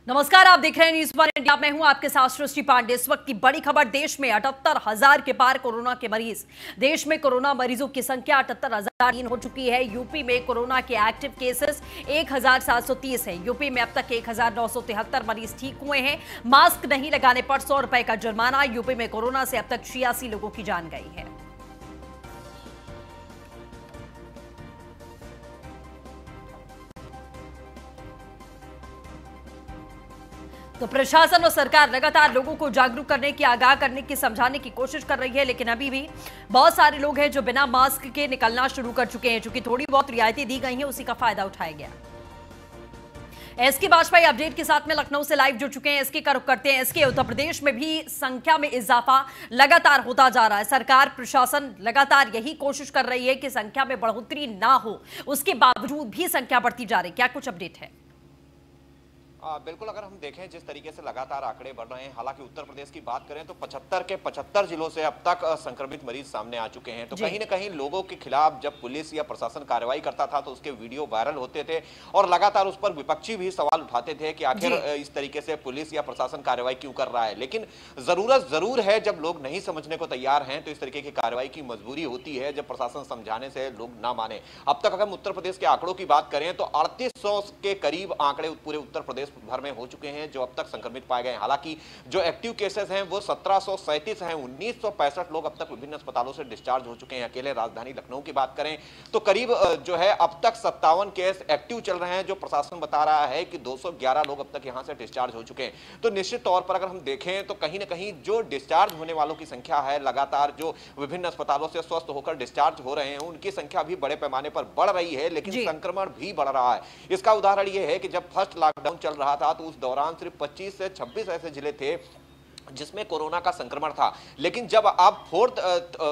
नमस्कार, आप देख रहे हैं न्यूज़ 1 इंडिया। मैं हूं आपके साथ सृष्टि पांडे। इस वक्त की बड़ी खबर, देश में 78,000 के पार कोरोना के मरीज। देश में कोरोना मरीजों की संख्या 78,003 हो चुकी है। यूपी में कोरोना के एक्टिव केसेस 1,730 है। यूपी में अब तक 1,973 मरीज ठीक हुए हैं। मास्क नहीं लगाने पर 100 रुपए का जुर्माना। यूपी में कोरोना से अब तक 86 लोगों की जान गई है। तो प्रशासन और सरकार लगातार लोगों को जागरूक करने की, आगाह करने की, समझाने की कोशिश कर रही है, लेकिन अभी भी बहुत सारे लोग हैं जो बिना मास्क के निकलना शुरू कर चुके हैं। चूंकि थोड़ी बहुत रियायतें दी गई हैं, उसी का फायदा उठाया गया। एसके बाजपेयी अपडेट के साथ में लखनऊ से लाइव जुड़ चुके हैं। एसके का रुख करते हैं। एसके, उत्तर प्रदेश में भी संख्या में इजाफा लगातार होता जा रहा है। सरकार, प्रशासन लगातार यही कोशिश कर रही है कि संख्या में बढ़ोतरी ना हो, उसके बावजूद भी संख्या बढ़ती जा रही है। क्या कुछ अपडेट है? बिल्कुल, अगर हम देखें जिस तरीके से लगातार आंकड़े बढ़ रहे हैं, हालांकि उत्तर प्रदेश की बात करें तो 75 के 75 जिलों से अब तक संक्रमित मरीज सामने आ चुके हैं। तो कहीं ना कहीं लोगों के खिलाफ जब पुलिस या प्रशासन कार्रवाई करता था तो उसके वीडियो वायरल होते थे और लगातार उस पर विपक्षी भी सवाल उठाते थे कि आखिर इस तरीके से पुलिस या प्रशासन कार्रवाई क्यों कर रहा है। लेकिन जरूरत जरूर है, जब लोग नहीं समझने को तैयार हैं तो इस तरीके की कार्रवाई की मजबूरी होती है, जब प्रशासन समझाने से लोग ना माने। अब तक अगर हम उत्तर प्रदेश के आंकड़ों की बात करें तो 3800 के करीब आंकड़े पूरे उत्तर प्रदेश भर में हो चुके हैं जो अब तक संक्रमित पाए गए हैं। हालांकि जो एक्टिव केसेस हैं वो 1737 हैं। 1965 लोग अब तक विभिन्न अस्पतालों से डिस्चार्ज हो चुके हैं। अकेले राजधानी लखनऊ की बात करें तो करीब जो है अब तक 57 केस एक्टिव चल रहे हैं, जो प्रशासन बता रहा है कि 211 लोग अब तक यहां से डिस्चार्ज हो चुके हैं। तो निश्चित तौर पर अगर हम देखें तो कहीं ना कहीं जो डिस्चार्ज होने वालों की संख्या है, लगातार जो विभिन्न अस्पतालों से स्वस्थ होकर डिस्चार्ज हो रहे हैं, उनकी संख्या भी बड़े पैमाने पर बढ़ रही है, लेकिन संक्रमण भी बढ़ रहा है। इसका उदाहरण यह है कि जब फर्स्ट लॉकडाउन चल रहा था तो उस दौरान सिर्फ 25 से 26 ऐसे जिले थे जिसमें कोरोना का संक्रमण था। लेकिन जब अब फोर्थ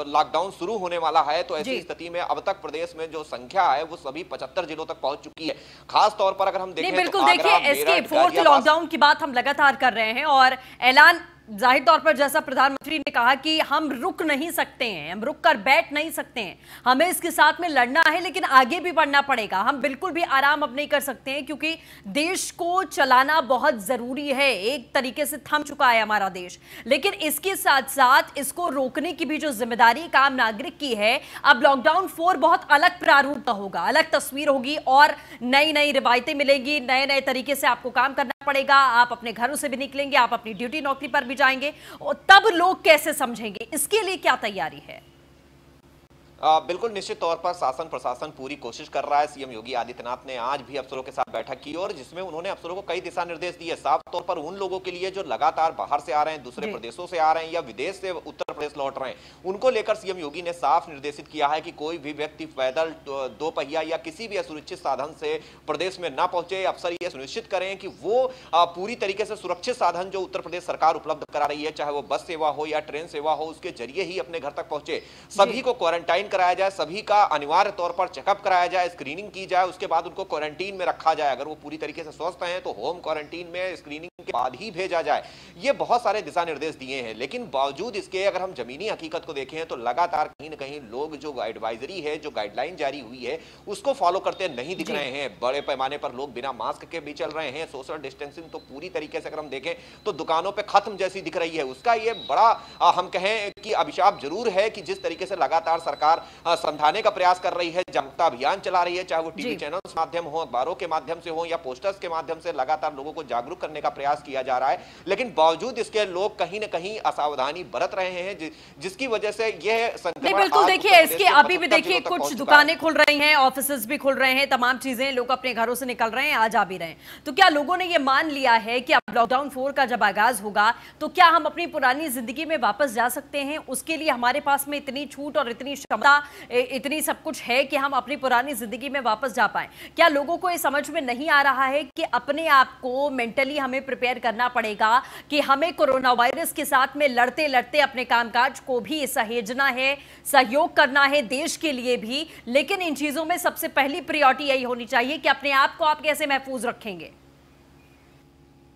लॉकडाउन शुरू होने वाला है तो ऐसी स्थिति में अब तक प्रदेश में जो संख्या है वो सभी 75 जिलों तक पहुंच चुकी है। खास तौर पर अगर हम देखें बिल्कुल, देखिए इसके फोर्थ लॉकडाउन की बात हम लगातार कर रहे हैं और ऐलान जाहिर तौर पर, जैसा प्रधानमंत्री ने कहा कि हम रुक नहीं सकते हैं, हम रुक कर बैठ नहीं सकते हैं, हमें इसके साथ में लड़ना है, लेकिन आगे भी बढ़ना पड़ेगा। हम बिल्कुल भी आराम अब नहीं कर सकते हैं क्योंकि देश को चलाना बहुत जरूरी है। एक तरीके से थम चुका है हमारा देश, लेकिन इसके साथ साथ इसको रोकने की भी जो जिम्मेदारी एक आम नागरिक की है। अब लॉकडाउन 4 बहुत अलग प्रारूप का होगा, अलग तस्वीर होगी और नई नई रिवायतें मिलेंगी, नए नए तरीके से आपको काम करना पड़ेगा। आप अपने घरों से भी निकलेंगे, आप अपनी ड्यूटी नौकरी पर भी जाएंगे, और तब लोग कैसे समझेंगे? इसके लिए क्या तैयारी है? बिल्कुल, निश्चित तौर पर शासन प्रशासन पूरी कोशिश कर रहा है। सीएम योगी आदित्यनाथ ने आज भी अफसरों के साथ बैठक की और जिसमें उन्होंने अफसरों को कई दिशा निर्देश दिए। साफ तौर पर उन लोगों के लिए जो लगातार बाहर से आ रहे हैं, दूसरे प्रदेशों से आ रहे हैं या विदेश से उत्तर प्रदेश लौट रहे हैं, उनको लेकर सीएम योगी ने साफ निर्देशित किया है कि कोई भी व्यक्ति पैदल, दो पहिया या किसी भी असुरक्षित साधन से प्रदेश में न पहुंचे। अफसर ये सुनिश्चित करें कि वो पूरी तरीके से सुरक्षित साधन जो उत्तर प्रदेश सरकार उपलब्ध करा रही है, चाहे वो बस सेवा हो या ट्रेन सेवा हो, उसके जरिए ही अपने घर तक पहुंचे। सभी को क्वारंटाइन कराया जाए, सभी का अनिवार्य तौर पर चेकअप कराया जाए, स्क्रीनिंग की जाए, उसके बाद उनको क्वारंटीन में रखा जाए। अगर वो पूरी तरीके से स्वस्थ हैं तो होम क्वारंटीन में स्क्रीनिंग के बाद ही भेजा जाए। ये बहुत सारे दिशा निर्देश दिए हैं, लेकिन बावजूद इसके अगर हम जमीनी हकीकत को देखें तो लगातार कहीं ना कहीं लोग जो एडवाइजरी है, जो गाइडलाइन जारी हुई है, उसको फॉलो करते नहीं दिख रहे हैं। बड़े पैमाने पर लोग बिना मास्क के भी चल रहे हैं। सोशल डिस्टेंसिंग तो पूरी तरीके से अगर हम देखें तो दुकानों पर खत्म जैसी दिख रही है। उसका ये बड़ा हम कहें कि अभिशाप जरूर है कि जिस तरीके से लगातार सरकार समझाने का प्रयास कर रही है, जागरूकता अभियान चला रही है, चाहे वो टीवी चैनल्स माध्यम हो, अखबारों के माध्यम से हो या पोस्टर्स के माध्यम से, लगातार लोगों को जागरूक करने का प्रयास किया जा रहा है। लेकिन बावजूद इसके लोग कहीं ना कहीं असावधानी बरत रहे हैं, जिसकी वजह से यह संक्रमण। बिल्कुल, देखिए इसके अभी भी देखिए कुछ दुकानें खुल रही हैं, ऑफिसेज भी खुल रहे हैं, तमाम चीजें, लोग अपने घरों से निकल रहे हैं, आ जा भी रहे हैं। तो क्या लोगों ने यह मान लिया है कि अब लॉकडाउन 4 का जब आगाज होगा तो क्या हम अपनी पुरानी जिंदगी में वापस जा सकते हैं? उसके लिए हमारे पास में इतनी छूट और इतनी क्षमता, इतनी सब कुछ है कि हम अपनी पुरानी जिंदगी में वापस जा पाएं? क्या लोगों को ये समझ में नहीं आ रहा है कि अपने आप को मेंटली हमें प्रिपेयर करना पड़ेगा कि हमें कोरोना वायरस के साथ में लड़ते लड़ते अपने कामकाज को भी सहेजना है, सहयोग करना है देश के लिए भी। लेकिन इन चीजों में सबसे पहली प्रायोरिटी यही होनी चाहिए कि अपने आप को आप कैसे महफूज रखेंगे।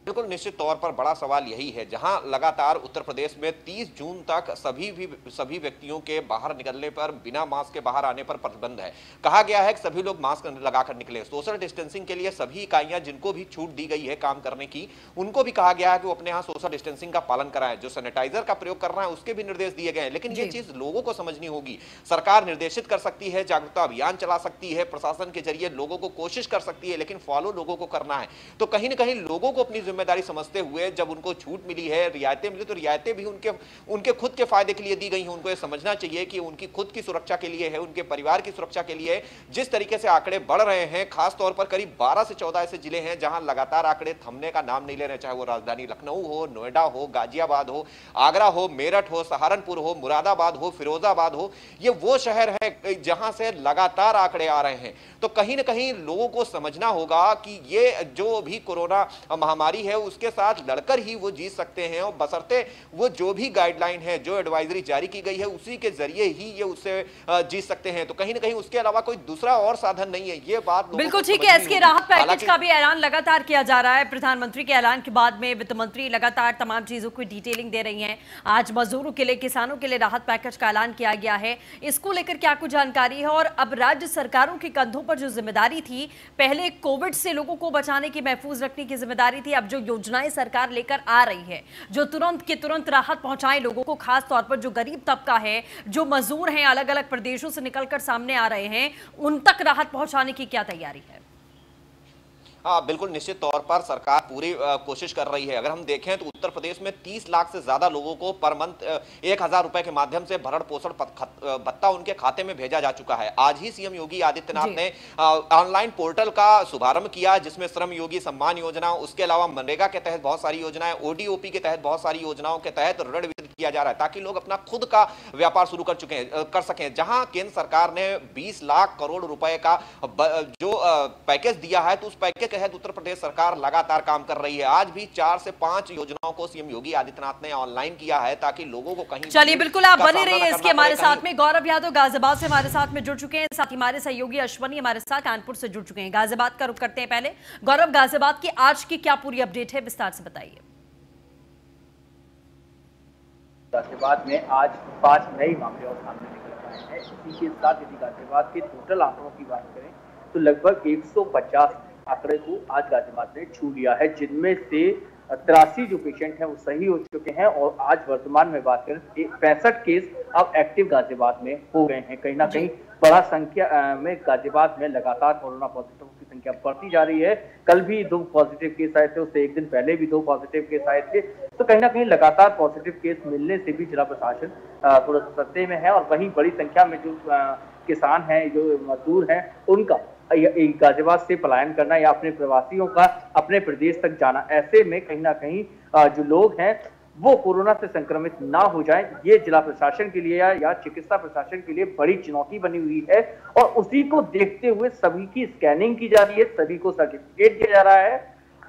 बिल्कुल निश्चित तौर पर बड़ा सवाल यही है, जहां लगातार उत्तर प्रदेश में 30 जून तक सभी व्यक्तियों के बाहर निकलने पर, बिना मास्क के बाहर आने पर प्रतिबंध है। कहा गया है कि सभी लोग मास्क लगाकर निकले। सोशल डिस्टेंसिंग के लिए सभी इकाइयां जिनको भी छूट दी गई है काम करने की, उनको भी कहा गया है कि वो अपने यहाँ सोशल डिस्टेंसिंग का पालन कराएं। जो सैनिटाइजर का प्रयोग कर रहा है उसके भी निर्देश दिए गए हैं, लेकिन ये चीज लोगों को समझनी होगी। सरकार निर्देशित कर सकती है, जागरूकता अभियान चला सकती है, प्रशासन के जरिए लोगों को कोशिश कर सकती है, लेकिन फॉलो लोगों को करना है। तो कहीं ना कहीं लोगों को अपनी जिम्मेदारी समझते हुए जब उनको छूट मिली है, रियायतें मिली, तो रियायतें भी उनके खुद के फायदे के लिए दी गई हैं। उनको ये समझना चाहिए कि उनकी खुद की सुरक्षा के लिए है, उनके परिवार की सुरक्षा के लिए। जिस तरीके से आंकड़े बढ़ रहे हैं, खासतौर पर करीब 12 से 14 ऐसे जिले हैं जहां लगातार आंकड़े थमने का नाम नहीं ले रहे, चाहे वो राजधानी लखनऊ हो, नोएडा हो, गाजियाबाद हो, आगरा हो, मेरठ हो, सहारनपुर हो, मुरादाबाद हो, फिरोजाबाद हो। ये वो शहर है जहां से लगातार आंकड़े आ रहे हैं। तो कहीं ना कहीं लोगों को समझना होगा कि ये जो भी कोरोना महामारी है उसके साथ लड़कर ही वो जीत सकते हैं, और बशर्ते वो जो भी गाइडलाइन है, जो एडवाइजरी जारी की गई है, उसी के जरिए ही ये उससे जीत सकते हैं। तो कहीं ना कहीं उसके अलावा कोई दूसरा और साधन नहीं है। ये बात बिल्कुल ठीक है। इसके राहत पैकेज का भी ऐलान लगातार किया जा रहा है। प्रधानमंत्री के ऐलान के बाद में वित्त मंत्री लगातार तमाम चीजों की डिटेलिंग दे रही हैं। आज मजदूरों के लिए, किसानों के लिए राहत पैकेज का ऐलान किया गया है। इसको लेकर क्या कुछ जानकारी है, और अब राज्य सरकारों के कंधों पर जो जिम्मेदारी थी, पहले कोविड से लोगों को बचाने की, महफूज रखने की जिम्मेदारी थी, अब जो योजनाएं सरकार लेकर आ रही है जो तुरंत के तुरंत राहत पहुंचाए लोगों को, खास तौर पर जो गरीब तबका है, जो मजदूर हैं, अलग अलग प्रदेशों से निकलकर सामने आ रहे हैं, उन तक राहत पहुंचाने की क्या तैयारी है? हाँ, बिल्कुल निश्चित तौर पर सरकार पूरी कोशिश कर रही है। अगर हम देखें तो उत्तर प्रदेश में 30 लाख से ज्यादा लोगों को पर मंथ 1000 रुपए के माध्यम से भरण पोषण भत्ता उनके खाते में भेजा जा चुका है। आज ही सीएम योगी आदित्यनाथ ने ऑनलाइन पोर्टल का शुभारंभ किया, जिसमें श्रम योगी सम्मान योजना, उसके अलावा मनरेगा के तहत बहुत सारी योजनाएं, ओडीओपी के तहत बहुत सारी योजनाओं के तहत ऋण वितरित किया जा रहा है, ताकि लोग अपना खुद का व्यापार शुरू कर सकें। जहां केंद्र सरकार ने 20 लाख करोड़ रुपए का जो पैकेज दिया है, तो उस पैकेज के तहत उत्तर प्रदेश सरकार लगातार काम कर रही है। आज भी 4 से 5 योजनाओं को सीएम योगी आदित्यनाथ ने ऑनलाइन किया है, ताकि लोगों को कहीं, चलिए बिल्कुल आप बने रहिए इसके हमारे साथ में। गौरव यादव गाजियाबाद से हमारे साथ में जुड़ चुके हैं, साथ ही हमारे सहयोगी अश्वनी हमारे साथ कानपुर से जुड़ चुके हैं। गाजियाबाद का रुख करते हैं पहले। गौरव, गाजियाबाद की आज की क्या पूरी अपडेट है, विस्तार से बताइए। गाजियाबाद में आज 5 नए मामले और सामने निकल आए हैं। इसी के साथ यदि गाजियाबाद के टोटल आंकड़ों की बात करें तो लगभग 150 आंकड़े को आज गाजियाबाद ने छू लिया है, जिनमें से 83 जो पेशेंट हैं वो सही हो चुके हैं, और आज वर्तमान में बात करें 65 केस अब एक्टिव गाजियाबाद में हो गए हैं। कहीं ना कहीं बड़ा संख्या में गाजियाबाद में लगातार कोरोना पॉजिटिव की संख्या बढ़ती जा रही है। कल भी 2 पॉजिटिव केस आए थे, उससे एक दिन पहले भी 2 पॉजिटिव केस आए थे। तो कहीं ना कहीं लगातार पॉजिटिव केस मिलने से भी जिला प्रशासन थोड़ा सत्ते में है, और वहीं बड़ी संख्या में जो किसान हैं, जो मजदूर हैं, उनका गाजियाबाद से पलायन करना या अपने प्रवासियों का अपने प्रदेश तक जाना, ऐसे में कहीं ना कहीं जो लोग हैं वो कोरोना से संक्रमित ना हो जाएं, ये जिला प्रशासन के लिए या चिकित्सा प्रशासन के लिए बड़ी चुनौती बनी हुई है। और उसी को देखते हुए सभी की स्कैनिंग की जा रही है, सभी को सर्टिफिकेट दिया जा रहा है,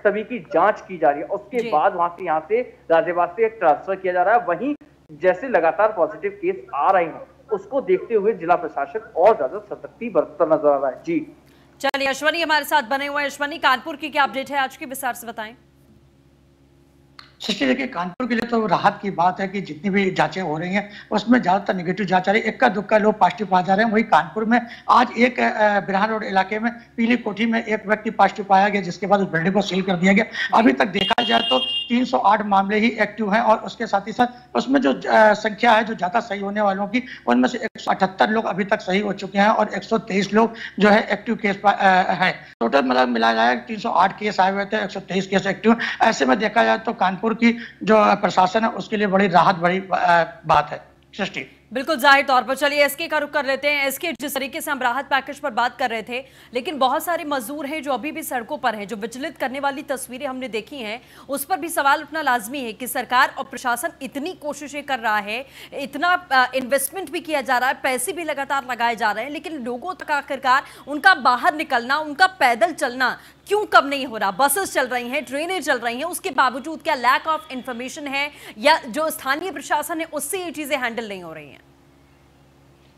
सभी की जांच की जा रही है, उसके बाद वहां से यहाँ से गाजियाबाद से ट्रांसफर किया जा रहा है। वहीं जैसे लगातार पॉजिटिव केस आ रहे हैं, उसको देखते हुए जिला प्रशासन और ज्यादा सतर्कता बरतता नजर आ रहा है। जी चलिए, अश्वनी हमारे साथ बने हुए हैं। अश्वनी, कानपुर की क्या अपडेट है आज की, विस्तार से बताएं। सच्ची देखिए, कानपुर के लिए तो राहत की बात है कि जितनी भी जांचें हो रही हैं उसमें ज्यादातर नेगेटिव जांच आ रही है, इक्का दुक्का लोग पॉजिटिव पाए जा रहे हैं। वही कानपुर में आज एक बिरहान रोड इलाके में पीली कोठी में एक व्यक्ति पॉजिटिव पाया गया, जिसके बाद उस बिल्डिंग को सील कर दिया गया। अभी तक देखा जाए तो 308 मामले ही एक्टिव हैं, और उसके साथ ही साथ उसमें जो संख्या है जो ज्यादा सही होने वालों की, उनमें से 178 लोग अभी तक सही हो चुके हैं, और 123 लोग जो है एक्टिव केस है। टोटल मतलब मिलाया जाए 308 केस आए हुए थे, 123 केस एक्टिव। ऐसे में देखा जाए तो कानपुर की जो प्रशासन है उसके लिए बड़ी राहत, बड़ी बात है। सृष्टि बिल्कुल जाहिर तौर पर। चलिए एसके का रुख कर लेते हैं। एसके, जिस तरीके से हम राहत पैकेज पर बात कर रहे थे, लेकिन बहुत सारे मजदूर हैं जो अभी भी सड़कों पर हैं, जो विचलित करने वाली तस्वीरें हमने देखी हैं, उस पर भी सवाल उठना लाजमी है कि सरकार और प्रशासन इतनी कोशिशें कर रहा है, इतना इन्वेस्टमेंट भी किया जा रहा है, पैसे भी लगातार लगाए जा रहे हैं, लेकिन लोगों तक आखिरकार उनका बाहर निकलना, उनका पैदल चलना क्यों कम नहीं हो रहा? बसेस चल रही हैं, ट्रेनें चल रही हैं, उसके बावजूद क्या लैक ऑफ इंफॉर्मेशन है, या जो स्थानीय प्रशासन है उससे ये चीजें हैंडल नहीं हो रही हैं?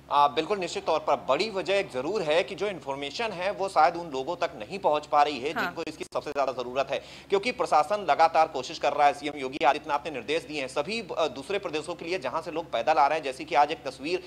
बिल्कुल निश्चित तौर पर बड़ी वजह एक जरूर है कि जो इन्फॉर्मेशन है वो शायद उन लोगों तक नहीं पहुंच पा रही है जिनको इसकी सबसे ज्यादा जरूरत है, क्योंकि प्रशासन लगातार कोशिश कर रहा है। सीएम योगी आदित्यनाथ ने निर्देश दिए हैं सभी दूसरे प्रदेशों के लिए जहां से लोग पैदल आ रहे हैं। जैसे कि आज एक तस्वीर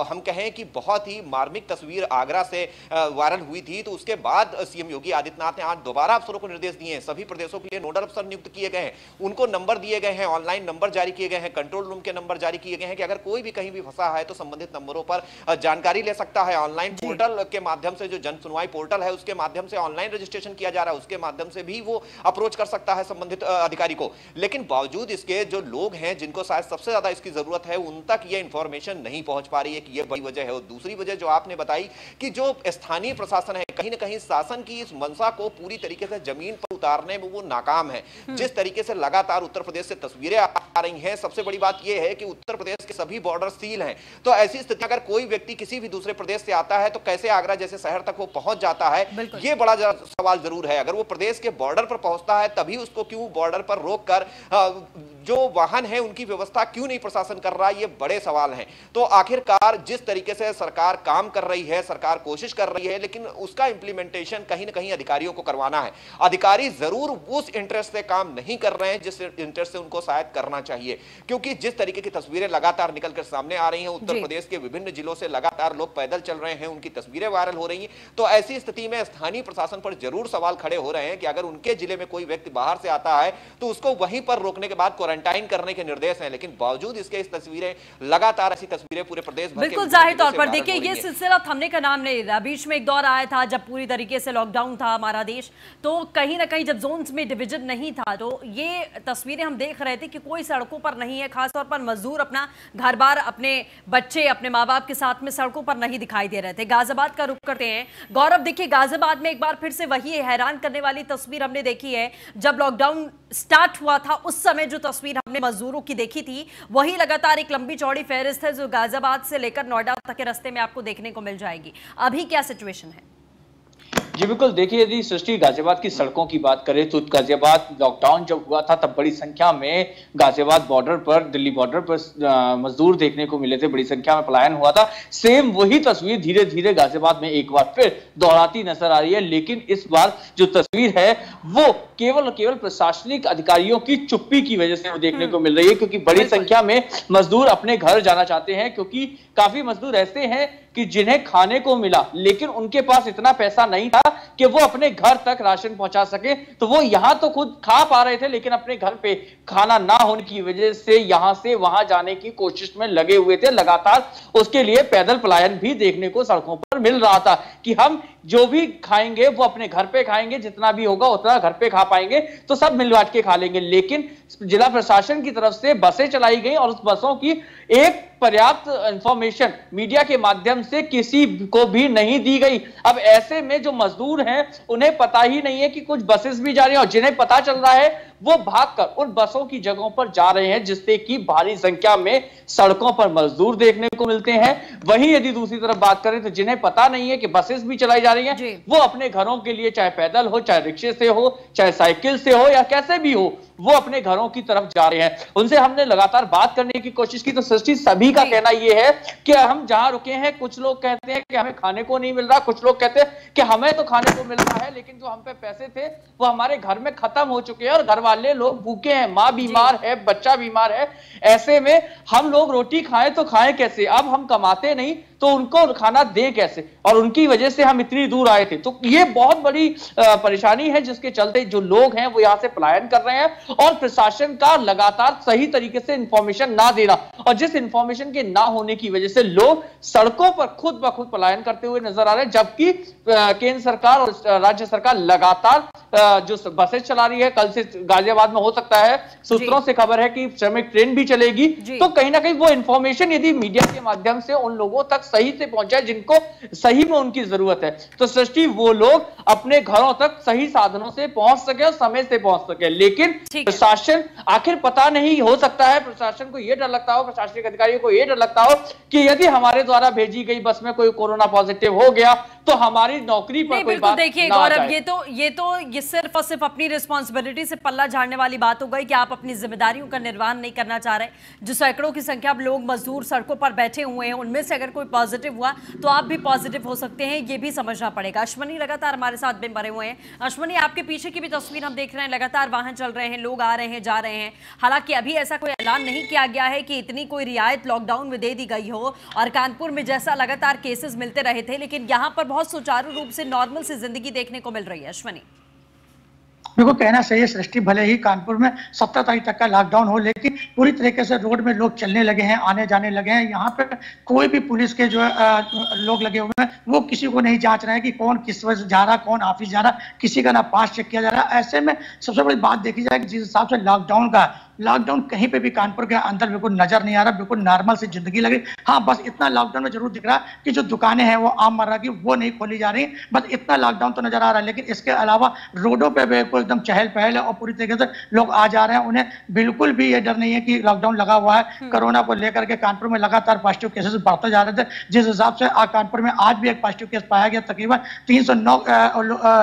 हम कहें कि बहुत ही मार्मिक तस्वीर आगरा से वायरल हुई थी, तो उसके बाद सीएम योगी आदित्यनाथ ने आज दोबारा अफसरों को निर्देश दिए हैं। सभी प्रदेशों के लिए नोडल अफसर नियुक्त किए गए हैं, उनको नंबर दिए गए हैं, ऑनलाइन नंबर जारी किए गए हैं, कंट्रोल रूम के नंबर जारी किए गए हैं कि अगर कोई भी कहीं भी फंसा है तो संबंधित नंबरों पर जानकारी ले सकता है। ऑनलाइन पोर्टल के माध्यम से, जो जन सुनवाई पोर्टल है उसके माध्यम से ऑनलाइन रजिस्ट्रेशन किया जा रहा है, उसके माध्यम से भी वो अप्रोच कर सकता है संबंधित अधिकारी को। लेकिन बावजूद इसके जो लोग हैं जिनको शायद सबसे ज्यादा इसकी जरूरत है उन तक ये इंफॉर्मेशन नहीं पहुंच पा रही है कि ये बड़ी वजह है। और दूसरी वजह जो आपने बताई कि जो स्थानीय प्रशासन है कहीं ना कहीं शासन की इस मंशा को पूरी तरीके से जमीन पर उतारने में वो नाकाम है। जिस तरीके से लगातार उत्तर प्रदेश से तस्वीरें आ रही हैं, सबसे बड़ी बात यह है कि उत्तर प्रदेश के सभी बॉर्डर सील हैं। तो ऐसी स्थिति अगर कोई व्यक्ति किसी भी दूसरे प्रदेश से आता है तो कैसे आगरा जैसे शहर तक वो पहुंच जाता है, ये बड़ा सवाल जरूर है। अगर वो प्रदेश के बॉर्डर पर पहुंचता है तभी उसको क्यों बॉर्डर पर रोककर जो वाहन है उनकी व्यवस्था क्यों नहीं प्रशासन कर रहा है, ये बड़े सवाल हैं। तो आखिरकार जिस तरीके से सरकार काम कर रही है, सरकार कोशिश कर रही है, लेकिन उसका इंप्लीमेंटेशन कहीं ना कहीं अधिकारियों को करवाना है। अधिकारी जरूर उस इंटरेस्ट से काम नहीं कर रहे हैं जिस इंटरेस्ट से उनको शायद करना चाहिए, क्योंकि जिस तरीके की तस्वीरें लगातार निकलकर सामने आ रही हैं, उत्तर प्रदेश के विभिन्न जिलों से लगातार लोग पैदल चल रहे हैं, उनकी तस्वीरें वायरल हो रही हैं। तो ऐसी स्थिति में स्थानीय प्रशासन पर जरूर सवाल खड़े हो रहे हैं कि अगर उनके जिले में कोई व्यक्ति बाहर से आता है तो उसको वहीं पर रोकने के बाद क्वारंटाइन करने के निर्देश हैं, लेकिन बावजूद इसके इस तस्वीरें लगातार ऐसी तस्वीरें पूरे प्रदेश भर बिल्कुल जाहिर तौर पर देखिए ये सिलसिला थमने का नाम नहीं रहा। बीच में एक दौर आया था जब पूरी तरीके से लॉकडाउन था हमारा देश, तो कहीं ना कहीं जब जोन्स में डिवीजन नहीं था तो ये तस्वीरें हम देख रहे थे कि कोई सड़कों पर नहीं है, खासतौर पर मजदूर अपना घर बार, अपने बच्चे, अपने माँ बाप के साथ में सड़कों पर नहीं दिखाई दे रहे थे। गाजियाबाद का रुख करते हैं गौरव। देखिए गाजियाबाद में एक बार फिर से वही हैरान करने वाली तस्वीर हमने देखी है। जब लॉकडाउन स्टार्ट हुआ था उस समय जो तस्वीर हमने मजदूरों की देखी थी वही लगातार एक लंबी चौड़ी फहरिस्त है जो गाजियाबाद से लेकर नोएडा तक के रास्ते में आपको देखने को मिल जाएगी। अभी क्या सिचुएशन है? जी बिल्कुल, देखिए यदि सृष्टि गाजियाबाद की सड़कों की बात करें तो गाजियाबाद लॉकडाउन जब हुआ था तब बड़ी संख्या में गाजियाबाद बॉर्डर पर, दिल्ली बॉर्डर पर मजदूर देखने को मिले थे, बड़ी संख्या में पलायन हुआ था। सेम वही तस्वीर धीरे धीरे गाजियाबाद में एक बार फिर दोहराती नजर आ रही है, लेकिन इस बार जो तस्वीर है वो केवल प्रशासनिक अधिकारियों की चुप्पी की वजह से वो देखने को मिल रही है, क्योंकि बड़ी संख्या में मजदूर अपने घर जाना चाहते हैं, क्योंकि काफी मजदूर ऐसे हैं कि जिन्हें खाने को मिला लेकिन उनके पास इतना पैसा नहीं था कि वो अपने घर तक राशन पहुंचा सके, तो वो यहां तो खुद खा पा रहे थे लेकिन अपने घर पे खाना ना होने की वजह से यहां से वहां जाने की कोशिश में लगे हुए थे। लगातार उसके लिए पैदल पलायन भी देखने को सड़कों पर मिल रहा था कि हम जो भी खाएंगे वो अपने घर पे खाएंगे, जितना भी होगा उतना घर पे खा पाएंगे तो सब मिल बांट के खा लेंगे। लेकिन जिला प्रशासन की तरफ से बसें चलाई गई और उस बसों की एक पर्याप्त इंफॉर्मेशन मीडिया के माध्यम से किसी को भी नहीं दी गई। अब ऐसे में जो मजदूर हैं उन्हें पता ही नहीं है कि कुछ बसेस भी जा रही हैं, और जिन्हें पता चल रहा है वो भागकर उन बसों की जगहों पर जा रहे हैं, जिससे कि भारी संख्या में सड़कों पर मजदूर देखने को मिलते हैं। वहीं यदि दूसरी तरफ बात करें तो जिन्हें पता नहीं है कि बसेस भी चलाई जा रही हैं, वो अपने घरों के लिए चाहे पैदल हो, चाहे रिक्शे से हो, चाहे साइकिल से हो या कैसे भी हो, वो अपने घरों की तरफ जा रहे हैं। उनसे हमने लगातार बात करने की कोशिश की तो सृष्टि सभी का कहना यह है कि हम जहां रुके हैं कुछ लोग कहते हैं कि हमें खाने को नहीं मिल रहा, कुछ लोग कहते हैं कि हमें तो खाने को मिल रहा है लेकिन जो हम पे पैसे थे वो हमारे घर में खत्म हो चुके हैं और घर वाले लोग भूखे हैं, माँ बीमार है, बच्चा बीमार है। ऐसे में हम लोग रोटी खाएं तो खाएं कैसे? अब हम कमाते नहीं तो उनको खाना दें कैसे? और उनकी वजह से हम इतनी दूर आए थे। तो ये बहुत बड़ी परेशानी है जिसके चलते जो लोग हैं वो यहां से पलायन कर रहे हैं और प्रशासन का लगातार सही तरीके से इंफॉर्मेशन ना देना और जिस इंफॉर्मेशन के ना होने की वजह से लोग सड़कों पर खुद ब खुद पलायन करते हुए नजर आ रहे हैं। जबकि केंद्र सरकार और राज्य सरकार लगातार जो बसें चला रही है, कल से गाजियाबाद में हो सकता है, सूत्रों से खबर है कि श्रमिक ट्रेन भी चलेगी। तो कहीं ना कहीं वो इंफॉर्मेशन यदि मीडिया के माध्यम से उन लोगों तक सही से पहुंचाए जिनको सही में उनकी जरूरत है, तो सृष्टि वो लोग अपने घरों तक सही साधनों से पहुंच सके और समय से पहुंच सके। लेकिन प्रशासन आखिर पता नहीं, हो सकता है प्रशासन को यह डर लगता हो, प्रशासनिक अधिकारियों को यह डर लगता हो कि यदि हमारे द्वारा भेजी गई बस में कोई कोरोना पॉजिटिव हो गया तो हमारी नौकरी पर कोई बात देखिए गौरव, ये सिर्फ और सिर्फ अपनी रिस्पॉन्सिबिलिटी से पल्ला झाड़ने वाली बात हो गई कि आप अपनी जिम्मेदारियों का निर्वहन नहीं करना चाह रहे। जो सैकड़ों की संख्या में लोग मजदूर सड़कों पर बैठे हुए हैं उनमें से अगर कोई पॉजिटिव हुआ तो आप भी पॉजिटिव हो सकते हैं, ये भी समझना पड़ेगा। अश्वनी लगातार हमारे साथ में बने हुए हैं। अश्वनी, आपके पीछे की भी तस्वीर हम देख रहे हैं, लगातार वाहन चल रहे हैं, लोग आ रहे हैं, जा रहे हैं। हालांकि अभी ऐसा कोई ऐलान नहीं किया गया है कि इतनी कोई रियायत लॉकडाउन में दे दी गई हो, और कानपुर में जैसा लगातार केसेस मिलते रहे थे, लेकिन यहाँ पर बहुत सुचारू रूप से नॉर्मल सी जिंदगी देखने को मिल रही है। अश्वनी, देखो, कहना सही है सृष्टि, भले ही कानपुर में 17 तारीख तक का लॉकडाउन हो, लेकिन पूरी तरीके से रोड में लोग चलने लगे हैं, आने जाने लगे हैं। यहाँ पे कोई भी पुलिस के जो लोग लगे हुए हैं वो किसी को नहीं जांच रहे हैं कि कौन किस वजह से जा रहा, कौन ऑफिस जा रहा, किसी का ना पास चेक किया जा रहा। ऐसे में सबसे बड़ी बात देखी जाए कि जिस हिसाब से लॉकडाउन कहीं पे भी कानपुर के अंदर बिल्कुल नजर नहीं आ रहा, बिल्कुल नॉर्मल सी जिंदगी लगी। हाँ, बस इतना लॉकडाउन में जरूर दिख रहा है कि जो दुकानें हैं वो आम मर्रा की वो नहीं खोली जा रही, बस इतना लॉकडाउन तो नजर आ रहा है। लेकिन इसके अलावा रोडों पे बिल्कुल एकदम चहल पहल है और पूरी तरीके से लोग आ जा रहे हैं। उन्हें बिल्कुल भी ये डर नहीं है कि लॉकडाउन लगा हुआ है। कोरोना को लेकर के कानपुर में लगातार पॉजिटिव केसेस बढ़ते जा रहे थे, जिस हिसाब से कानपुर में आज भी एक पॉजिटिव केस पाया गया। तकरीबन 309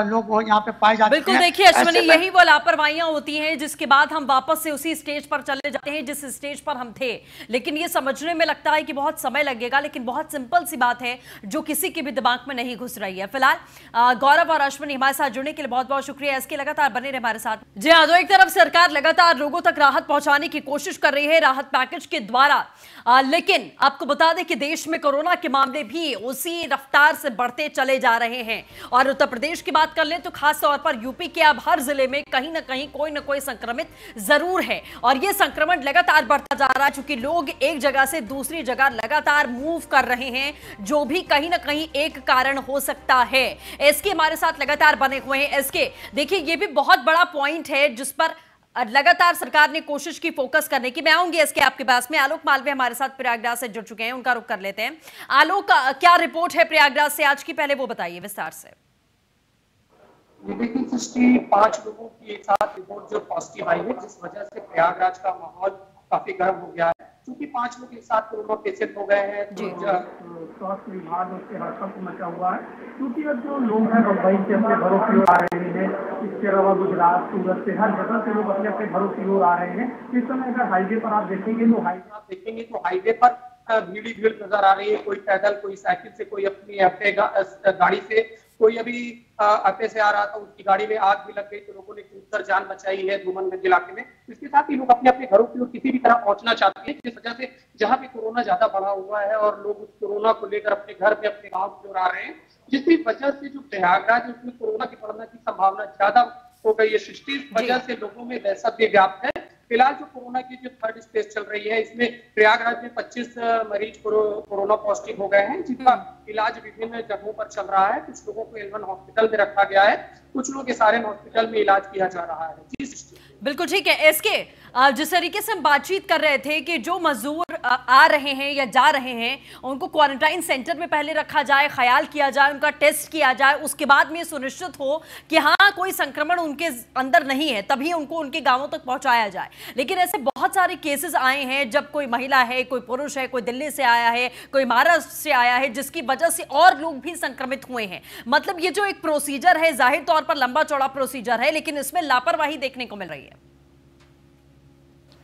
लोग यहाँ पे पाए जाते हैं। बिल्कुल, देखिए अश्वनी, यही वो लापरवाहियां होती हैं जिसके बाद हम वापस से उसी स्टेज पर चले जाते हैं जिस स्टेज पर हम थे। लेकिन ये समझने में लगता है कि बहुत समय लगेगा, लेकिन बहुत सिंपल सी बात है जो किसी के भी दिमाग में नहीं घुस रही है। फिलहाल गौरव और अश्वनी, हमारे साथ जुड़ने के लिए बहुत बहुत शुक्रिया। इसके लगातार बने रहे हमारे साथ। जी हाँ, तो एक तरफ सरकार लगातार लोगों तक राहत पहुंचाने की कोशिश कर रही है राहत पैकेज के द्वारा, लेकिन आपको बता दें कि देश में कोरोना के मामले भी उसी रफ्तार से बढ़ते चले जा रहे हैं। और उत्तर प्रदेश की बात कर लें तो खास तौर पर यूपी के अब हर जिले में कहीं ना कहीं कोई ना कोई संक्रमित जरूर है, और ये संक्रमण लगातार बढ़ता जा रहा है, क्योंकि लोग एक जगह से दूसरी जगह लगातार मूव कर रहे हैं, जो भी कहीं ना कहीं एक कारण हो सकता है। एसके हमारे साथ लगातार बने हुए हैं। एसके, देखिए ये भी बहुत बड़ा पॉइंट है जिस पर लगातार सरकार ने कोशिश की फोकस करने की। मैं आऊंगी इसके आपके पास में। आलोक मालवीय हमारे साथ प्रयागराज से जुड़ चुके हैं, उनका रुख कर लेते हैं। आलोक, क्या रिपोर्ट है प्रयागराज से आज की, पहले वो बताइए विस्तार से। देखिए सृष्टि, 5 लोगों की एक साथ रिपोर्ट जो पॉजिटिव आई है, जिस वजह से प्रयागराज का माहौल काफी गर्म हो गया है। क्योंकि 5 लोग एक साथ कोरोना पेशेंट हो गए हैं, तो स्वास्थ्य विभाग उसके हड़कंप मचा हुआ है। क्योंकि अब जो लोग हैं मुंबई से अपने घरों की ओर आ रहे हैं, इसके अलावा गुजरात, सूरत से हर जगह से लोग अपने अपने घरों की ओर आ रहे हैं। इस समय अगर हाईवे पर आप देखेंगे तो हाईवे पर भीड़ नजर आ रही है। कोई पैदल, कोई साइकिल से, कोई अपनी गाड़ी से, कोई अभी अटे से आ रहा था, उसकी गाड़ी में आग भी लग गई तो लोगों ने कूदकर जान बचाई है धूमनगंज इलाके में। इसके साथ ही लोग अपने अपने घरों की ओर किसी भी तरह पहुंचना चाहते हैं, जिस वजह से जहां भी कोरोना ज्यादा बढ़ा हुआ है और लोग उस कोरोना को लेकर अपने घर में, अपने गाँव की ओर आ रहे हैं, जिसकी वजह से जो प्रयागराज है उसमें कोरोना के बढ़ने की संभावना ज्यादा हो गई है। सृष्टि, इस वजह से लोगों में दहशत भी व्याप्त है। फिलहाल जो कोरोना की जो 3rd स्टेज चल रही है, इसमें प्रयागराज में 25 मरीज कोरोना पॉजिटिव हो गए हैं, जिनका इलाज विभिन्न जगहों पर चल रहा है। कुछ लोगों को L1 हॉस्पिटल में रखा गया है, कुछ लोग SRM हॉस्पिटल में इलाज किया जा रहा है। जी सृष्टि, बिल्कुल ठीक है। एसके, जिस तरीके से हम बातचीत कर रहे थे कि जो मजदूर आ रहे हैं या जा रहे हैं, उनको क्वारंटाइन सेंटर में पहले रखा जाए, ख्याल किया जाए, उनका टेस्ट किया जाए, उसके बाद में सुनिश्चित हो कि हाँ कोई संक्रमण उनके अंदर नहीं है, तभी उनको उनके गांवों तक पहुंचाया जाए। लेकिन ऐसे बहुत सारे केसेस आए हैं जब कोई महिला है, कोई पुरुष है, कोई दिल्ली से आया है, कोई महाराष्ट्र से आया है, जिसकी वजह से और लोग भी संक्रमित हुए हैं। मतलब ये जो एक प्रोसीजर है, जाहिर तौर पर लंबा चौड़ा प्रोसीजर है, लेकिन इसमें लापरवाही देखने को मिल रही है।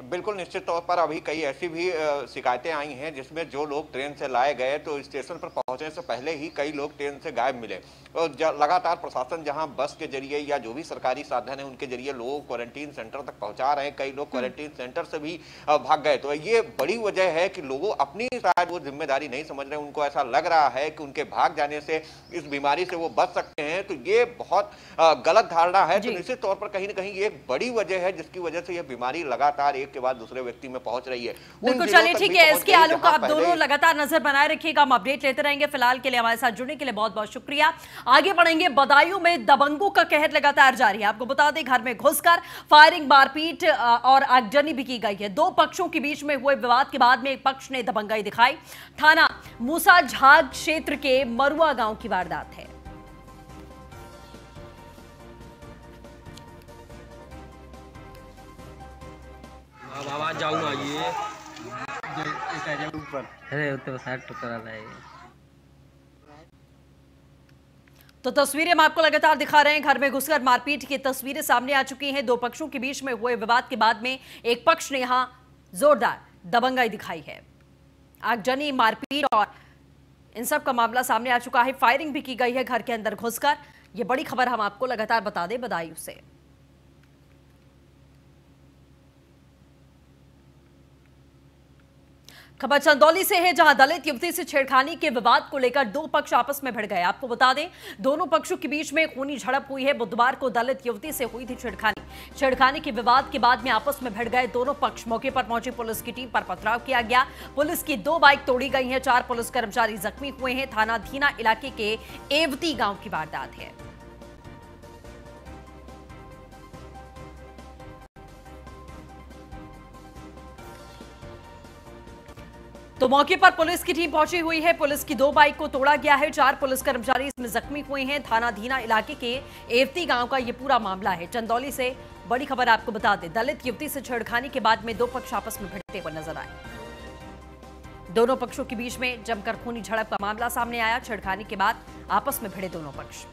बिल्कुल, निश्चित तौर पर अभी कई ऐसी भी शिकायतें आई हैं जिसमें जो लोग ट्रेन से लाए गए तो स्टेशन पर पहुंचने से पहले ही कई लोग ट्रेन से गायब मिले। और लगातार प्रशासन जहां बस के जरिए या जो भी सरकारी साधन है उनके जरिए लोगों को क्वारंटीन सेंटर तक पहुंचा रहे हैं, कई लोग क्वारंटीन सेंटर से भी भाग गए। तो ये बड़ी वजह है कि लोगों अपनी शायद वो जिम्मेदारी नहीं समझ रहे, उनको ऐसा लग रहा है कि उनके भाग जाने से इस बीमारी से वो बच सकते हैं। तो ये बहुत गलत धारणा है। तो निश्चित तौर पर कहीं ना कहीं ये एक बड़ी वजह है जिसकी वजह से ये बीमारी लगातार एक के बाद दूसरे व्यक्ति में पहुंच रही है। बिल्कुल, चलिए ठीक है। इसके आलोक आप दोनों लगातार नजर बनाए रखिएगा, हम अपडेट लेते रहेंगे। फिलहाल के लिए हमारे साथ जुड़ने के लिए बहुत बहुत शुक्रिया। आगे बढ़ेंगे। बदायूं में दबंगों का कहर लगातार जारी है। आपको बता दें, घर में घुसकर फायरिंग, मारपीट और आगजनी भी की गई है। 2 पक्षों के बीच में हुए विवाद के बाद में एक पक्ष ने दबंगाई दिखाई। थाना मूसा झाग क्षेत्र के मरुआ गांव की वारदात है। आवाज जाऊंगा ये ऊपर, अरे तो साइड टुकड़ा है। तो तस्वीरें हम आपको लगातार दिखा रहे हैं। घर में घुसकर मारपीट की तस्वीरें सामने आ चुकी हैं। 2 पक्षों के बीच में हुए विवाद के बाद में एक पक्ष ने यहां जोरदार दबंगाई दिखाई है। आगजनी, मारपीट और इन सब का मामला सामने आ चुका है। फायरिंग भी की गई है घर के अंदर घुसकर। ये बड़ी खबर हम आपको लगातार बता दें बदायूं से। खबर चंदौली से है, जहां दलित युवती से छेड़खानी के विवाद को लेकर दो पक्ष आपस में भिड़ गए। आपको बता दें, दोनों पक्षों के बीच में खूनी झड़प हुई है। बुधवार को दलित युवती से हुई थी छेड़खानी के विवाद के बाद में आपस में भिड़ गए दोनों पक्ष। मौके पर पहुंची पुलिस की टीम पर पथराव किया गया। पुलिस की 2 बाइक तोड़ी गई हैं। 4 पुलिस कर्मचारी जख्मी हुए हैं। थाना धीना इलाके के एवती गांव की वारदात है। तो मौके पर पुलिस की टीम पहुंची हुई है। पुलिस की 2 बाइक को तोड़ा गया है। 4 पुलिस कर्मचारी इसमें जख्मी हुए हैं। थाना धीना इलाके के एवती गांव का यह पूरा मामला है। चंदौली से बड़ी खबर आपको बता दें, दलित युवती से छेड़खानी के बाद में 2 पक्ष आपस में भिड़ते हुए नजर आए। दोनों पक्षों के बीच में जमकर खूनी झड़प का मामला सामने आया। छेड़खानी के बाद आपस में भिड़े दोनों पक्ष।